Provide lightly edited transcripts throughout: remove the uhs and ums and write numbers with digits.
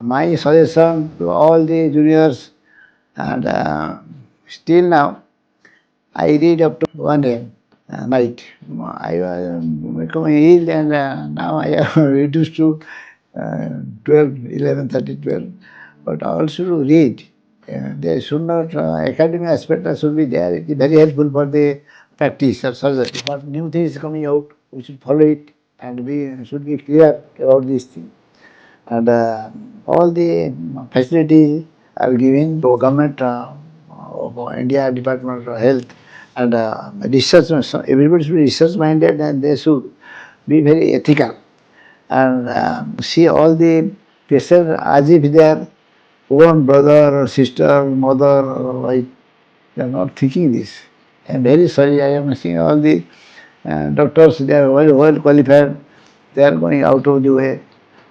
My suggestion to all the juniors and still now I read up to 1 a.m. Night. I was becoming ill and now I have reduced to 12, 11:30, 12. But also to read. There should not, academic aspect should be there. It is very helpful for the practice of surgery. But new things coming out, we should follow it and we should be clear about these things. And all the facilities are given to government of India Department of Health and research. So everybody should be research minded and they should be very ethical and see all the patients as if they are own brother or sister, mother or wife. They are not thinking this. I am very sorry. I am seeing all the doctors. They are well qualified. They are going out of the way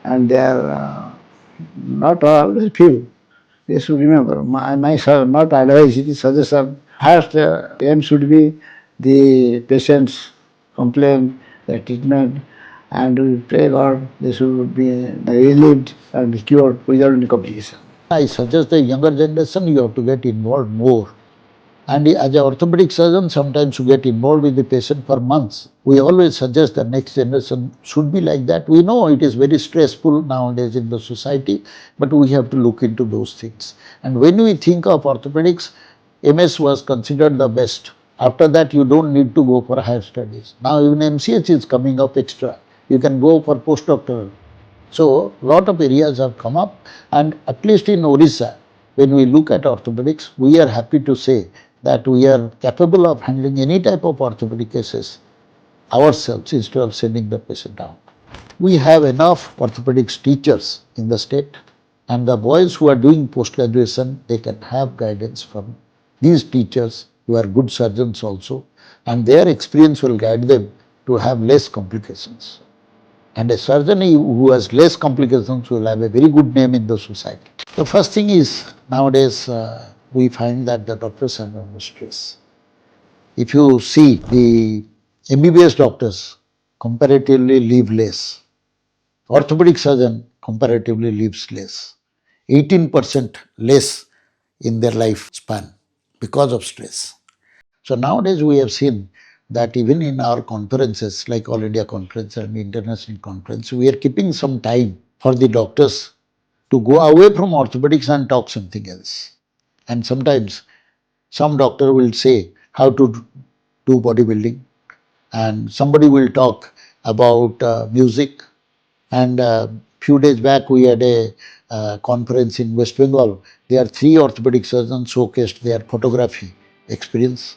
and they are not all, very few. They should remember, my not advice, it is suggestion. First aim should be the patient's complaint, the treatment, and we pray God they should be relieved and cured without any complication. I suggest the younger generation you have to get involved more. And as an orthopedic surgeon, sometimes you get involved with the patient for months. We always suggest the next generation should be like that. We know it is very stressful nowadays in the society, but we have to look into those things. And when we think of orthopedics, MS was considered the best. After that, you don't need to go for higher studies. Now even MCH is coming up extra. You can go for postdoctoral. So, lot of areas have come up, and at least in Odisha, when we look at orthopedics, we are happy to say that we are capable of handling any type of orthopedic cases ourselves instead of sending the patient out. We have enough orthopedics teachers in the state, and the boys who are doing post-graduation, they can have guidance from these teachers who are good surgeons also, and their experience will guide them to have less complications. And a surgeon who has less complications will have a very good name in the society. The first thing is, nowadays we find that the doctors are under stress. If you see, the MBBS doctors comparatively live less. Orthopedic surgeon comparatively lives less. 18% less in their lifespan because of stress. So nowadays we have seen that even in our conferences like All India Conference and International Conference, we are keeping some time for the doctors to go away from orthopedics and talk something else. And sometimes some doctor will say how to do bodybuilding, and somebody will talk about music. And few days back we had a conference in West Bengal. There are 3 orthopedic surgeons showcased their photography experience.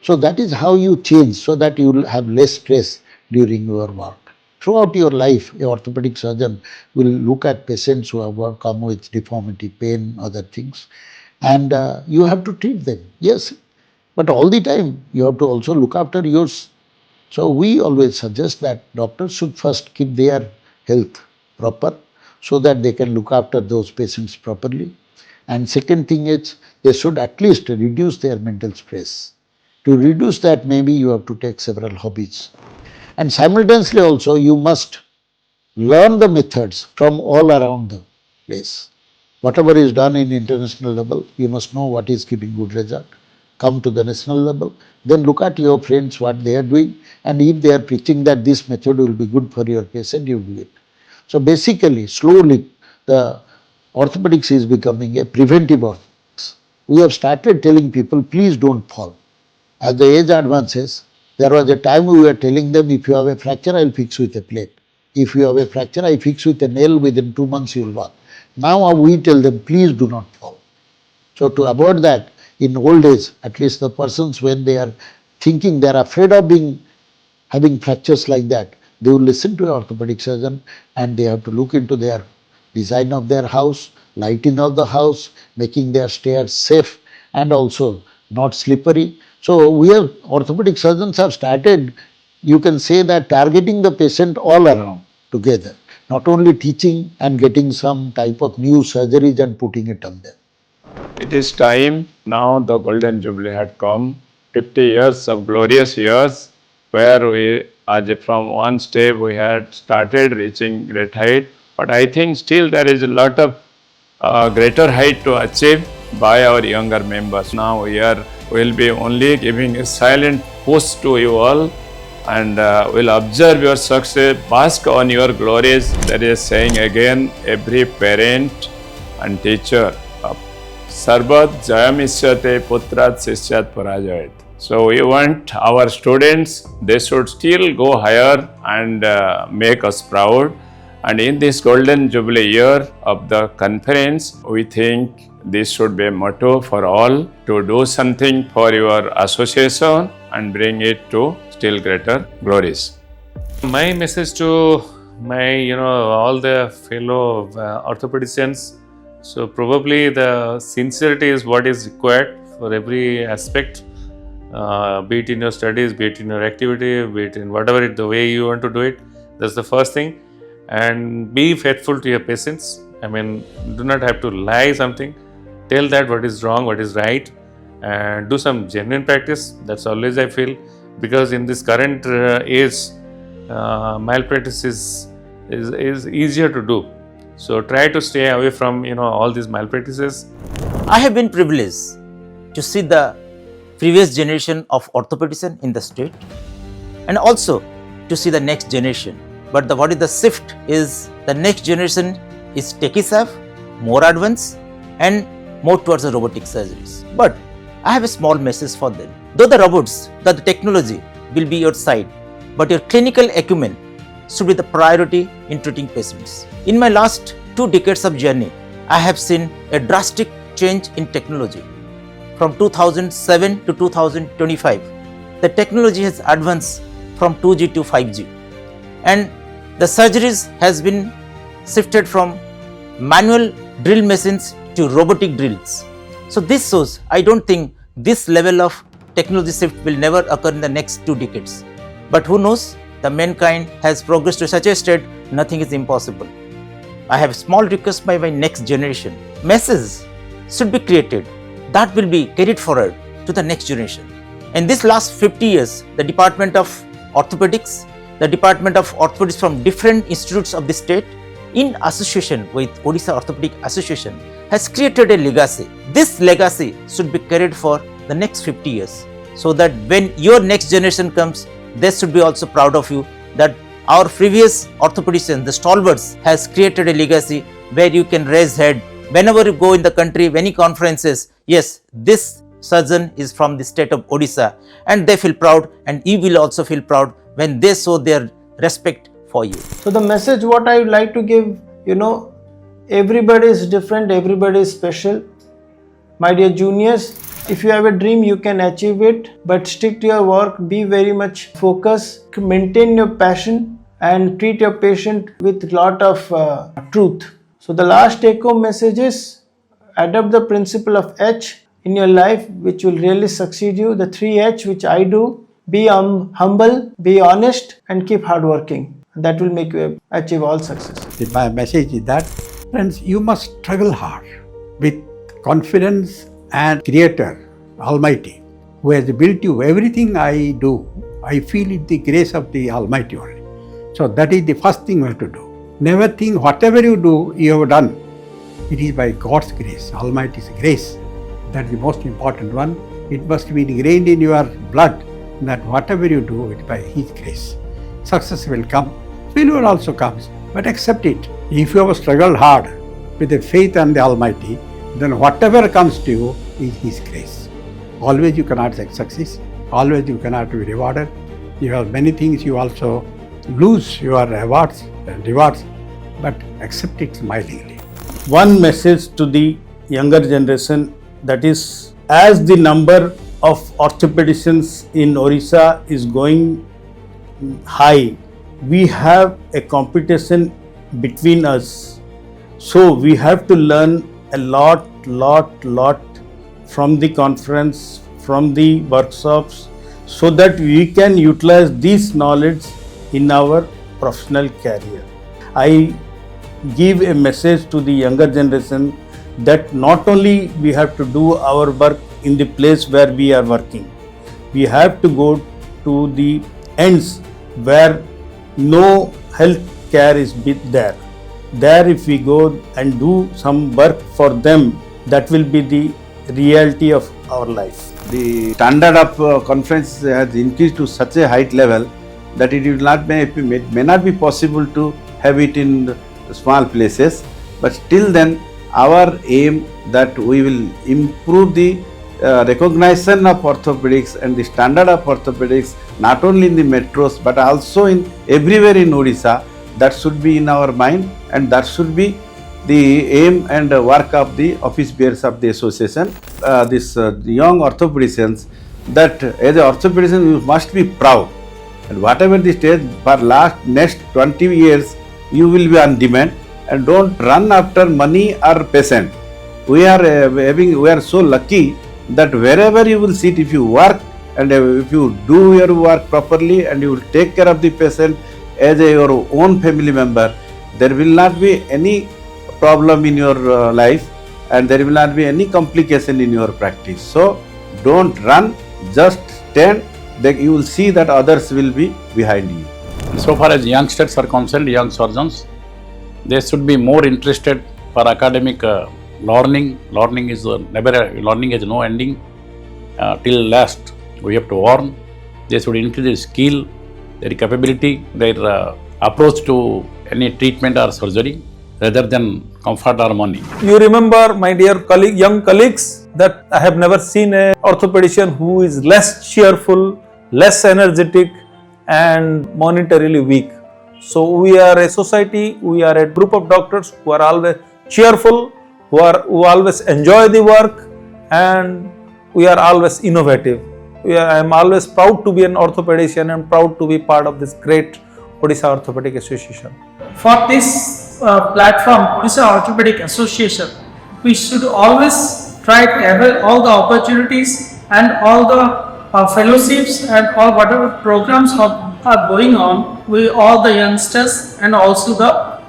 So that is how you change, so that you will have less stress during your work. Throughout your life, a orthopedic surgeon will look at patients who have come with deformity, pain, other things, and you have to treat them. Yes, but all the time you have to also look after yours. So we always suggest that doctors should first keep their health proper so that they can look after those patients properly. And second thing is, they should at least reduce their mental stress. To reduce that, maybe you have to take several hobbies. And simultaneously also, you must learn the methods from all around the place. Whatever is done in international level, you must know what is giving good result. Come to the national level, then look at your friends what they are doing, and if they are preaching that this method will be good for your patient, you do it. So basically, slowly, the orthopedics is becoming a preventive orthopedics. We have started telling people, please don't fall. As the age advances, there was a time we were telling them, if you have a fracture, I will fix with a plate. If you have a fracture, I fix with a nail, within 2 months you will walk. Now we tell them, please do not fall. So to avoid that, in old days, at least the persons when they are thinking they are afraid of having fractures like that, they will listen to an orthopedic surgeon, and they have to look into their design of their house, lighting of the house, making their stairs safe and also not slippery. So we have, orthopedic surgeons have started, you can say that, targeting the patient all around together, not only teaching and getting some type of new surgeries and putting it on them. It is time now the Golden Jubilee had come. 50 years of glorious years where we, as from one step, we had started reaching great height. But I think still there is a lot of greater height to achieve by our younger members. Now here we'll be only giving a silent push to you all, and will observe your success, bask on your glories. There is saying again, every parent and teacher, Sarvat Jayamisyate Putrat Sisyat Parajayat. So we want our students, they should still go higher and make us proud. And in this Golden Jubilee year of the conference, we think this should be a motto for all to do something for your association and bring it to still greater glories. My message to my, all the fellow orthopedicians. So probably the sincerity is what is required for every aspect, be it in your studies, be it in your activity, be it in whatever the way you want to do it. That's the first thing. And be faithful to your patients. I mean, do not have to lie something. Tell that what is wrong, what is right, and do some genuine practice. That's always I feel, because in this current age, malpractice is easier to do. So try to stay away from all these malpractices. I have been privileged to see the previous generation of orthopedicians in the state, and also to see the next generation. But what is the shift is the next generation is techie savvy, more advanced, and more towards the robotic surgeries. But I have a small message for them. Though the robots, the technology will be your side, but your clinical acumen should be the priority in treating patients. In my last 2 decades of journey, I have seen a drastic change in technology. From 2007 to 2025, the technology has advanced from 2G to 5G. And the surgeries has been shifted from manual drill machines to robotic drills. So this shows, I don't think this level of technology shift will never occur in the next 2 decades. But who knows, the mankind has progressed to such a state, nothing is impossible. I have a small request by my next generation. Messages should be created that will be carried forward to the next generation. In this last 50 years, the Department of Orthopedics, the Department of Orthopedics from different institutes of the state, in association with Odisha Orthopaedic Association, has created a legacy. This legacy should be carried for the next 50 years, so that when your next generation comes, they should be also proud of you that our previous orthopedicians, the stalwarts, has created a legacy where you can raise head whenever you go in the country, any conferences. Yes, this surgeon is from the state of Odisha, and they feel proud, and you will also feel proud when they show their respect for you. So the message what I would like to give, everybody is different, everybody is special. My dear juniors, if you have a dream, you can achieve it, but stick to your work, be very much focused, maintain your passion and treat your patient with a lot of truth. So the last take-home message is adopt the principle of H in your life, which will really succeed you. The 3H which I do, be humble, be honest and keep hard working. That will make you achieve all success. My message is that, friends, you must struggle hard with confidence and Creator, Almighty, who has built you. Everything I do, I feel it the grace of the Almighty only. So that is the first thing we have to do. Never think whatever you do, you have done. It is by God's grace, Almighty's grace. That is the most important one. It must be ingrained in your blood that whatever you do, it is by His grace. Success will come. Failure also comes, but accept it. If you have struggled hard with the faith and the Almighty, then whatever comes to you is His grace. Always you cannot succeed. Always you cannot be rewarded. You have many things, you also lose your rewards and rewards, but accept it smilingly. One message to the younger generation, that is, as the number of orthopedicians in Orissa is going high, we have a competition between us. So we have to learn a lot from the conference, from the workshops, so that we can utilize this knowledge in our professional career. I give a message to the younger generation that not only we have to do our work in the place where we are working, we have to go to the ends where no health care is there. there if we go and do some work for them, that will be the reality of our life. The standard of conference has increased to such a height level that it may not be possible to have it in small places, but still then our aim that we will improve the recognition of orthopedics and the standard of orthopedics not only in the metros but also in everywhere in Odisha. That should be in our mind, and that should be the aim and work of the office bearers of the association. Young orthopedicians, that as an orthopedician you must be proud, and whatever the stage for next 20 years you will be on demand, and don't run after money or patient. We are so lucky that wherever you will sit, if you work and if you do your work properly and you will take care of the patient as your own family member, there will not be any problem in your life, and there will not be any complication in your practice. So don't run, just stand, then you will see that others will be behind you. So far as youngsters are concerned, young surgeons, they should be more interested for academic learning. Learning is learning has no ending till last. We have to learn. They should increase their skill, their capability, their approach to any treatment or surgery rather than comfort or money. You remember, my dear young colleagues, that I have never seen a orthopedician who is less cheerful, less energetic and monetarily weak. So we are a society, we are a group of doctors who are always cheerful, who always enjoy the work, and we are always innovative. I am always proud to be an orthopedician and proud to be part of this great Odisha Orthopaedic Association. For this platform, Odisha Orthopaedic Association, we should always try to avail all the opportunities and all the fellowships and all whatever programs are going on with all the youngsters and also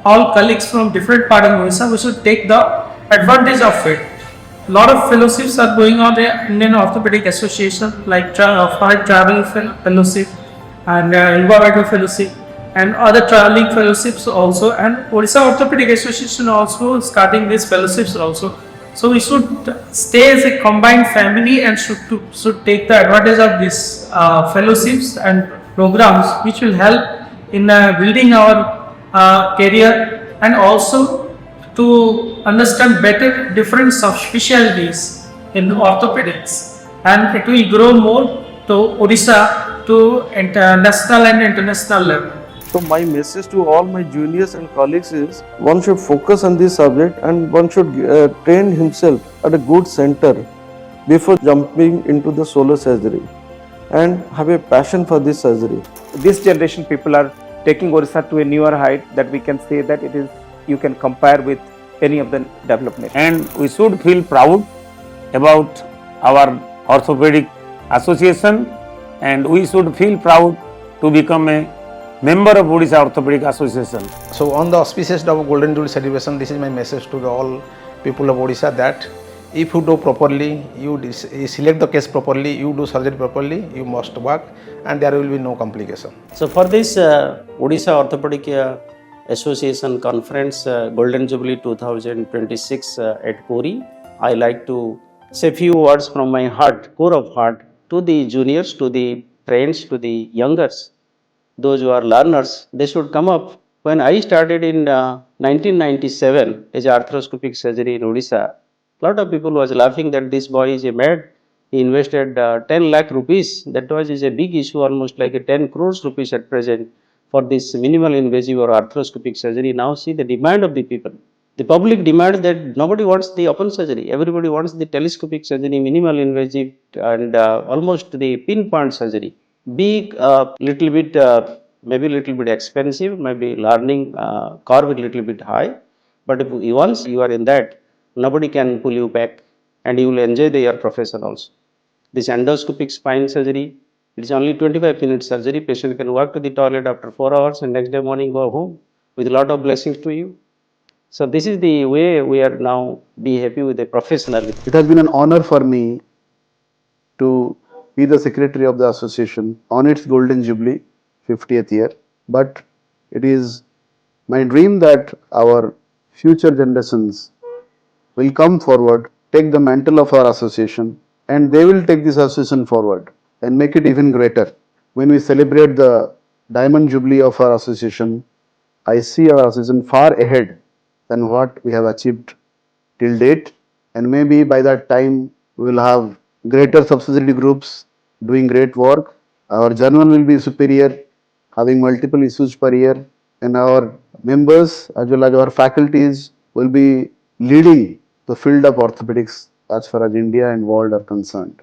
all colleagues from different parts of Odisha. We should take the advantage of it. A lot of fellowships are going on in Indian Orthopaedic Association, like travel fellowship and environmental fellowship and other traveling fellowships also, and Odisha Orthopaedic Association also starting these fellowships also. So we should stay as a combined family and should take the advantage of these fellowships and programs, which will help in building our career and also to understand better different subspecialties in orthopedics, and it will grow more to Odisha to national and international level. So my message to all my juniors and colleagues is, one should focus on this subject and one should train himself at a good center before jumping into the solo surgery, and have a passion for this surgery. This generation people are taking Odisha to a newer height that we can say that it is, you can compare with any of the development. And we should feel proud about our Orthopedic Association, and we should feel proud to become a member of Odisha Orthopaedic Association. So on the auspicious day of Golden Jubilee celebration, this is my message to all people of Odisha, that if you do properly, you select the case properly, you do surgery properly, you must work and there will be no complication. So for this Odisha Orthopaedic Association Conference Golden Jubilee 2026 at Puri, I like to say few words from my heart, core of heart, to the juniors, to the friends, to the youngers, those who are learners. They should come up. When I started in 1997 as arthroscopic surgery in Odisha, a lot of people was laughing that this boy is a mad. He invested 10 lakh rupees. That is a big issue, almost like a 10 crores rupees at present for this minimal invasive or arthroscopic surgery. Now see the demand of the people. The public demand that nobody wants the open surgery. Everybody wants the telescopic surgery, minimal invasive and almost the pinpoint surgery. Be little bit, maybe little bit expensive, maybe learning curve a little bit high. But if once you are in that, nobody can pull you back and you will enjoy your profession also. This endoscopic spine surgery, it is only 25 minutes surgery. Patient can walk to the toilet after 4 hours and next day morning go home with a lot of blessings to you. So this is the way we are now be happy with the professional. It has been an honor for me to be the secretary of the association on its Golden Jubilee 50th year, but it is My dream that our future generations will come forward, take the mantle of our association, and they will take this association forward and make it even greater. When we celebrate the Diamond Jubilee of our association, I see our association far ahead than what we have achieved till date, and maybe by that time we will have greater subsidiary groups doing great work. Our journal will be superior, having multiple issues per year, and our members as well as our faculties will be leading the field of orthopedics as far as India and world are concerned.